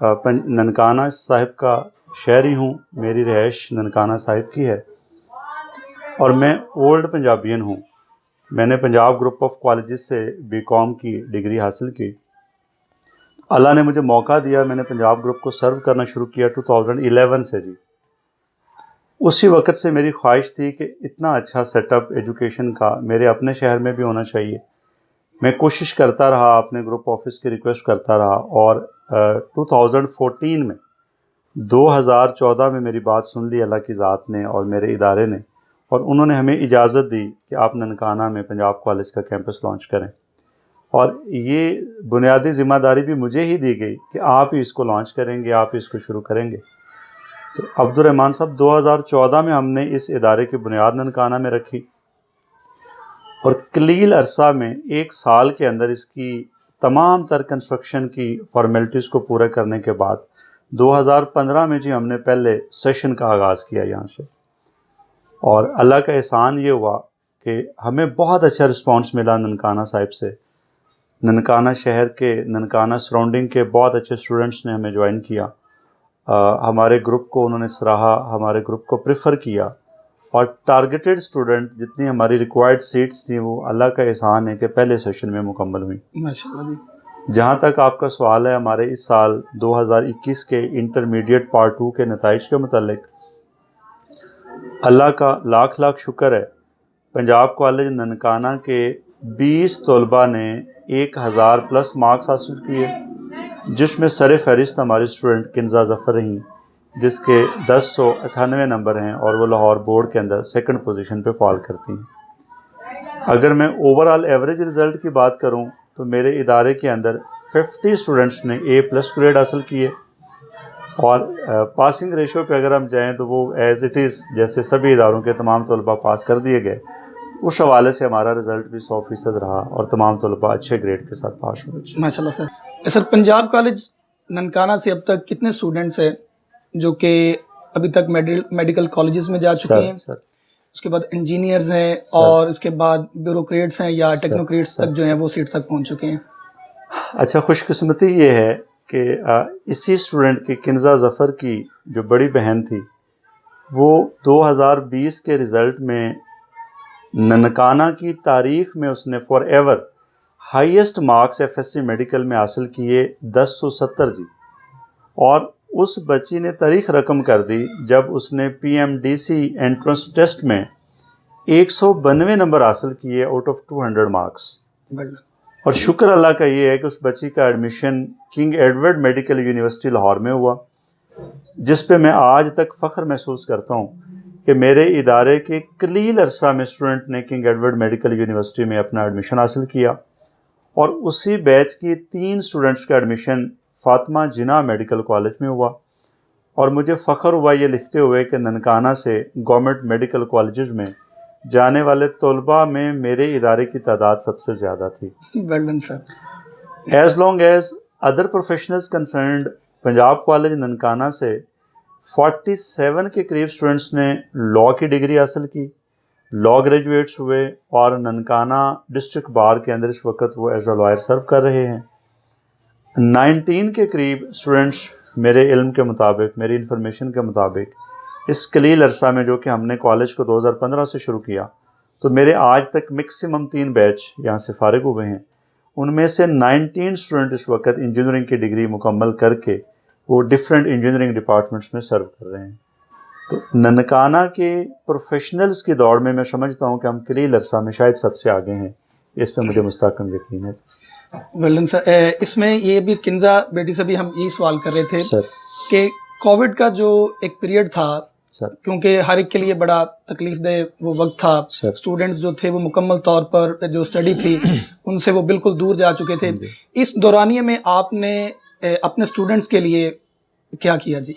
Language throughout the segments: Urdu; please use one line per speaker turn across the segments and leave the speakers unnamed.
ننکانہ صاحب کا شہری ہوں، میری رہائش ننکانہ صاحب کی ہے، اور میں اولڈ پنجابین ہوں۔ میں نے پنجاب گروپ آف کالجز سے BCom کی ڈگری حاصل کی۔ اللہ نے مجھے موقع دیا، میں نے پنجاب گروپ کو سرو کرنا شروع کیا 2011 سے جی۔ اسی وقت سے میری خواہش تھی کہ اتنا اچھا سیٹ اپ ایجوکیشن کا میرے اپنے شہر میں بھی ہونا چاہیے۔ میں کوشش کرتا رہا، اپنے گروپ آفس کی ریکویسٹ کرتا رہا، اور 2014 میں 2014 میں میری بات سن لی اللہ کی ذات نے اور میرے ادارے نے، اور انہوں نے ہمیں اجازت دی کہ آپ ننکانہ میں پنجاب کالج کا کیمپس لانچ کریں، اور یہ بنیادی ذمہ داری بھی مجھے ہی دی گئی کہ آپ ہی اس کو لانچ کریں گے، آپ ہی اس کو شروع کریں گے۔ تو عبدالرحمٰن صاحب 2014 میں ہم نے اس ادارے کی بنیاد ننکانہ میں رکھی، اور قلیل عرصہ میں 1 سال کے اندر اس کی تمام تر کنسٹرکشن کی فارمیلٹیز کو پورا کرنے کے بعد 2015 میں جی ہم نے پہلے سیشن کا آغاز کیا یہاں سے، اور اللہ کا احسان یہ ہوا کہ ہمیں بہت اچھا رسپانس ملا ننکانہ صاحب سے۔ ننکانہ شہر کے، ننکانہ سراؤنڈنگ کے بہت اچھے اسٹوڈنٹس نے ہمیں جوائن کیا، ہمارے گروپ کو انہوں نے سراہا، ہمارے گروپ کو پریفر کیا، اور ٹارگیٹڈ اسٹوڈنٹ جتنی ہماری ریکوائرڈ سیٹس تھیں وہ اللہ کا احسان ہے کہ پہلے سیشن میں مکمل ہوئیں۔
ماشاءاللہ جی۔
جہاں تک آپ کا سوال ہے ہمارے اس سال 2021 کے انٹرمیڈیٹ پارٹ 2 کے نتائج کے متعلق، اللہ کا لاکھ لاکھ شکر ہے، پنجاب کالج ننکانہ کے 20 طلباء نے 1000 پلس مارکس حاصل کیے، جس میں سر فہرست ہماری اسٹوڈنٹ کنزا ظفر رہیں، جس کے 1098 نمبر ہیں، اور وہ لاہور بورڈ کے اندر 2nd پوزیشن پہ فال کرتی ہیں۔ اگر میں اوور آل ایوریج رزلٹ کی بات کروں تو میرے ادارے کے اندر 50 اسٹوڈنٹس نے A+ گریڈ حاصل کیے، اور پاسنگ ریشو پہ اگر ہم جائیں تو وہ ایز اٹ از جیسے سبھی اداروں کے تمام طلباء پاس کر دیے گئے، اس حوالے سے ہمارا رزلٹ بھی 100% رہا، اور تمام طلباء اچھے گریڈ کے ساتھ پاس ہوئے۔
ماشاءاللہ سر۔ سر پنجاب کالج ننکانہ سے اب تک کتنے اسٹوڈنٹس ہیں جو کہ ابھی تک میڈیکل کالجز میں جا چکے ہیں؟
سر
اس کے بعد انجینئرز ہیں، اور اس کے بعد بیوروکریٹس ہیں یا ٹیکنوکریٹس تک جو ہیں وہ سیٹ تک پہنچ چکے ہیں؟
اچھا، خوش قسمتی یہ ہے کہ اسی اسٹوڈنٹ کی کنزا ظفر کی جو بڑی بہن تھی، وہ 2020 کے رزلٹ میں ننکانہ کی تاریخ میں اس نے for ever highest marks FSC medical میں حاصل کیے 1070 جی، اور اس بچی نے تاریخ رقم کر دی جب اس نے PMDC انٹرنس ٹیسٹ میں 192 نمبر حاصل کیے آؤٹ آف 200 مارکس۔ اور شکر اللہ کا یہ ہے کہ اس بچی کا admission king Edward medical university Lahore میں ہوا، جس پہ میں آج تک فخر محسوس کرتا ہوں کہ میرے ادارے کے قلیل عرصہ میں اسٹوڈنٹ نے کنگ ایڈورڈ میڈیکل یونیورسٹی میں اپنا ایڈمیشن حاصل کیا، اور اسی بیچ کی 3 اسٹوڈنٹس کا ایڈمیشن فاطمہ جناح میڈیکل کالج میں ہوا، اور مجھے فخر ہوا یہ لکھتے ہوئے کہ ننکانہ سے گورنمنٹ میڈیکل کالجز میں جانے والے طلباء میں میرے ادارے کی تعداد سب سے زیادہ تھی۔
Well done sir.
As long as other professionals concerned, Punjab college Nankana سے 47 کے قریب اسٹوڈنٹس نے لاء کی ڈگری حاصل کی، لاء گریجویٹس ہوئے، اور ننکانہ ڈسٹرکٹ بار کے اندر اس وقت وہ ایز اے لائر سرو کر رہے ہیں۔ 19 کے قریب اسٹوڈنٹس میرے علم کے مطابق، میری انفارمیشن کے مطابق، اس قلیل عرصہ میں جو کہ ہم نے کالج کو 2015 سے شروع کیا، تو میرے آج تک میکسیمم 3 بیچ یہاں سے فارغ ہوئے ہیں، ان میں سے 19 اسٹوڈنٹ اس وقت انجینئرنگ کی ڈگری مکمل کر کے وہ ڈفرینٹ انجینئرنگ ڈپارٹمنٹس میں سرو کر رہے ہیں۔ تو ننکانہ کے پروفیشنلز کی دوڑ میں سمجھتا ہوں کہ ہم قلیل عرصہ میں شاید سب سے آگے ہیں، اس پہ مجھے مستحکم یقین ہے۔
ویل سر، اس میں یہ بھی کنزا بیٹی سے بھی ہم یہی سوال کر رہے تھے
سر
کہ کووڈ کا جو ایک پیریڈ تھا،
سر
کیونکہ ہر ایک کے لیے بڑا تکلیف دہ وہ وقت تھا،
سر
اسٹوڈنٹس جو تھے وہ مکمل طور پر جو اسٹڈی تھی ان سے وہ بالکل دور جا چکے تھے، اس دورانیے میں آپ نے اپنے اسٹوڈنٹس کے لیے کیا کیا جی؟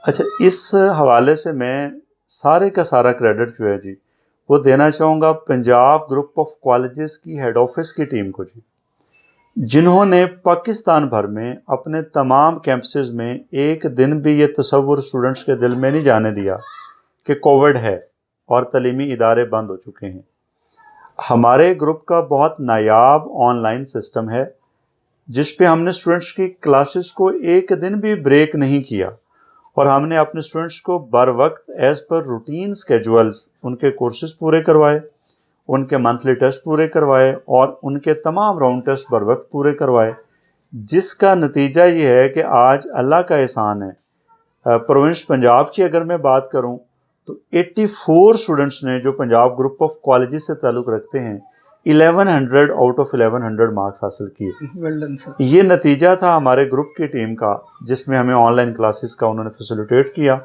اچھا، اس حوالے سے میں سارے کا سارا کریڈٹ جو ہے جی وہ دینا چاہوں گا پنجاب گروپ آف کالجز کی ہیڈ آفس کی ٹیم کو جی، جنہوں نے پاکستان بھر میں اپنے تمام کیمپسز میں ایک دن بھی یہ تصور اسٹوڈنٹس کے دل میں نہیں جانے دیا کہ کووڈ ہے اور تعلیمی ادارے بند ہو چکے ہیں۔ ہمارے گروپ کا بہت نایاب آن لائن سسٹم ہے جس پہ ہم نے اسٹوڈنٹس کی کلاسز کو ایک دن بھی بریک نہیں کیا، اور ہم نے اپنے اسٹوڈنٹس کو بر وقت ایز پر روٹین اسکیجولز ان کے کورسز پورے کروائے، ان کے منتھلی ٹیسٹ پورے کروائے، اور ان کے تمام راؤنڈ ٹیسٹ بر وقت پورے کروائے، جس کا نتیجہ یہ ہے کہ آج اللہ کا احسان ہے۔ پروونس پنجاب کی اگر میں بات کروں تو 84 اسٹوڈنٹس نے جو پنجاب گروپ آف کالجز سے تعلق رکھتے ہیں 1100 آؤٹ آف 1100 مارکس حاصل کیے۔ یہ نتیجہ تھا ہمارے گروپ کی ٹیم کا، جس میں ہمیں آن لائن کلاسز کا انہوں نے فیسیلیٹیٹ کیا،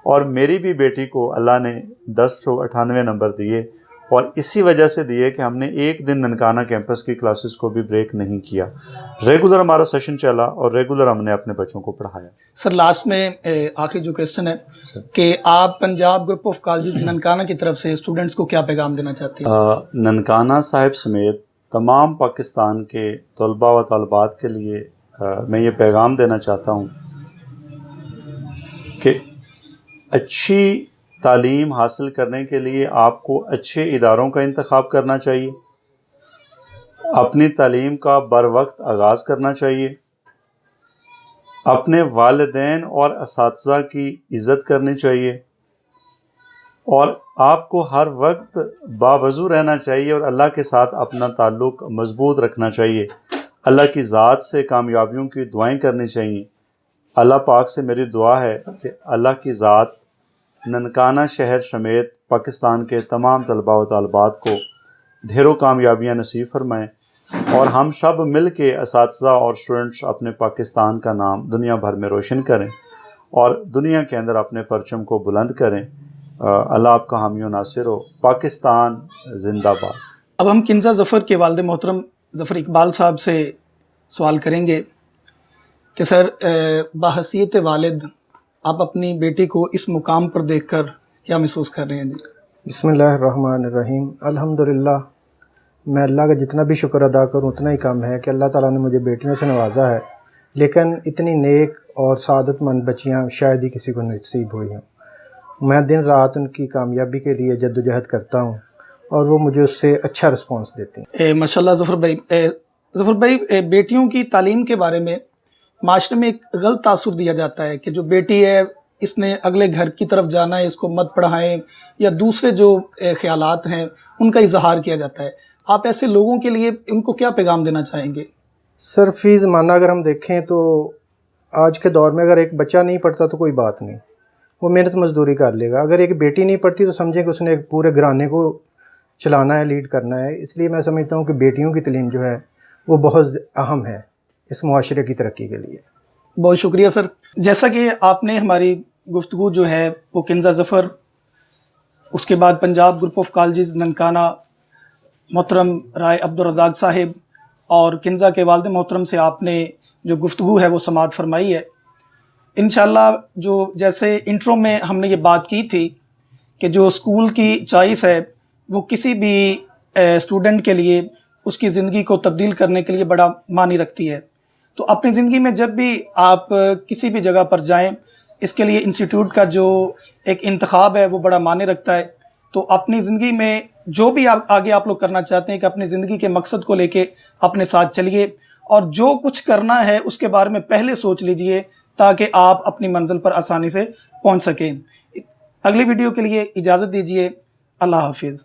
اور میری بھی بیٹی کو اللہ نے 1098 نمبر دیے، اور اسی وجہ سے دیے کہ ہم نے ایک دن ننکانہ کیمپس کی کلاسز کو بھی بریک نہیں کیا، ریگولر ہمارا سیشن چلا اور ریگولر ہم نے اپنے بچوں کو پڑھایا۔
سر لاسٹ میں آخری جو کویسچن ہے کہ آپ Punjab group of colleges Nankana کی طرف سے اسٹوڈنٹس کو کیا پیغام دینا چاہتے ہیں؟
ننکانہ صاحب سمیت تمام پاکستان کے طلباء و طالبات کے لیے میں یہ پیغام دینا چاہتا ہوں کہ اچھی تعلیم حاصل کرنے کے لیے آپ کو اچھے اداروں کا انتخاب کرنا چاہیے، اپنی تعلیم کا بر وقت آغاز کرنا چاہیے، اپنے والدین اور اساتذہ کی عزت کرنی چاہیے، اور آپ کو ہر وقت باوضو رہنا چاہیے اور اللہ کے ساتھ اپنا تعلق مضبوط رکھنا چاہیے، اللہ کی ذات سے کامیابیوں کی دعائیں کرنی چاہیے۔ اللہ پاک سے میری دعا ہے کہ اللہ کی ذات ننکانہ شہر سمیت پاکستان کے تمام طلباء و طالبات کو ڈھیروں کامیابیاں نصیب فرمائیں، اور ہم سب مل کے اساتذہ اور اسٹوڈنٹس اپنے پاکستان کا نام دنیا بھر میں روشن کریں اور دنیا کے اندر اپنے پرچم کو بلند کریں۔ اللہ آپ کا حامی و ناصر ہو۔ پاکستان زندہ باد۔
اب ہم کنزہ ظفر کے والد محترم ظفر اقبال صاحب سے سوال کریں گے کہ سر بحیثیت والد آپ اپنی بیٹی کو اس مقام پر دیکھ کر کیا محسوس کر رہے ہیں؟ جی
بسم اللہ الرحمن الرحیم۔ الحمدللہ، میں اللہ کا جتنا بھی شکر ادا کروں اتنا ہی کم ہے کہ اللہ تعالیٰ نے مجھے بیٹیوں سے نوازا ہے، لیکن اتنی نیک اور سعادت مند بچیاں شاید ہی کسی کو نصیب ہوئی ہوں۔ میں دن رات ان کی کامیابی کے لیے جدوجہد کرتا ہوں اور وہ مجھے اس سے اچھا رسپانس دیتی ہیں۔
ماشاءاللہ ظفر بھائی بیٹیوں کی تعلیم کے بارے میں معاشرے میں ایک غلط تاثر دیا جاتا ہے کہ جو بیٹی ہے اس نے اگلے گھر کی طرف جانا ہے، اس کو مت پڑھائیں، یا دوسرے جو خیالات ہیں ان کا اظہار کیا جاتا ہے۔ آپ ایسے لوگوں کے لیے ان کو کیا پیغام دینا چاہیں گے؟
سر فی زمانہ اگر ہم دیکھیں تو آج کے دور میں اگر ایک بچہ نہیں پڑھتا تو کوئی بات نہیں، وہ محنت مزدوری کر لے گا۔ اگر ایک بیٹی نہیں پڑھتی تو سمجھیں کہ اس نے ایک پورے گھرانے کو چلانا ہے، لیڈ کرنا ہے۔ اس لیے میں سمجھتا ہوں کہ بیٹیوں کی تعلیم جو ہے وہ بہت اہم ہے اس معاشرے کی ترقی کے لیے۔
بہت شکریہ سر۔ جیسا کہ آپ نے ہماری گفتگو جو ہے وہ کنزہ ظفر، اس کے بعد Punjab group of colleges Nankana محترم رائے عبدالرزاق صاحب اور کنزہ کے والد محترم سے آپ نے جو گفتگو ہے وہ سماعت فرمائی ہے، انشاءاللہ جو جیسے انٹرو میں ہم نے یہ بات کی تھی کہ جو اسکول کی چوائس ہے وہ کسی بھی اسٹوڈنٹ کے لیے اس کی زندگی کو تبدیل کرنے کے لیے بڑا معنی رکھتی ہے۔ تو اپنی زندگی میں جب بھی آپ کسی بھی جگہ پر جائیں، اس کے لیے انسٹیٹیوٹ کا جو ایک انتخاب ہے وہ بڑا معنی رکھتا ہے۔ تو اپنی زندگی میں جو بھی آگے آپ لوگ کرنا چاہتے ہیں کہ اپنی زندگی کے مقصد کو لے کے اپنے ساتھ چلیے، اور جو کچھ کرنا ہے اس کے بارے میں پہلے سوچ لیجئے تاکہ آپ اپنی منزل پر آسانی سے پہنچ سکیں۔ اگلی ویڈیو کے لیے اجازت دیجیے۔ اللہ حافظ۔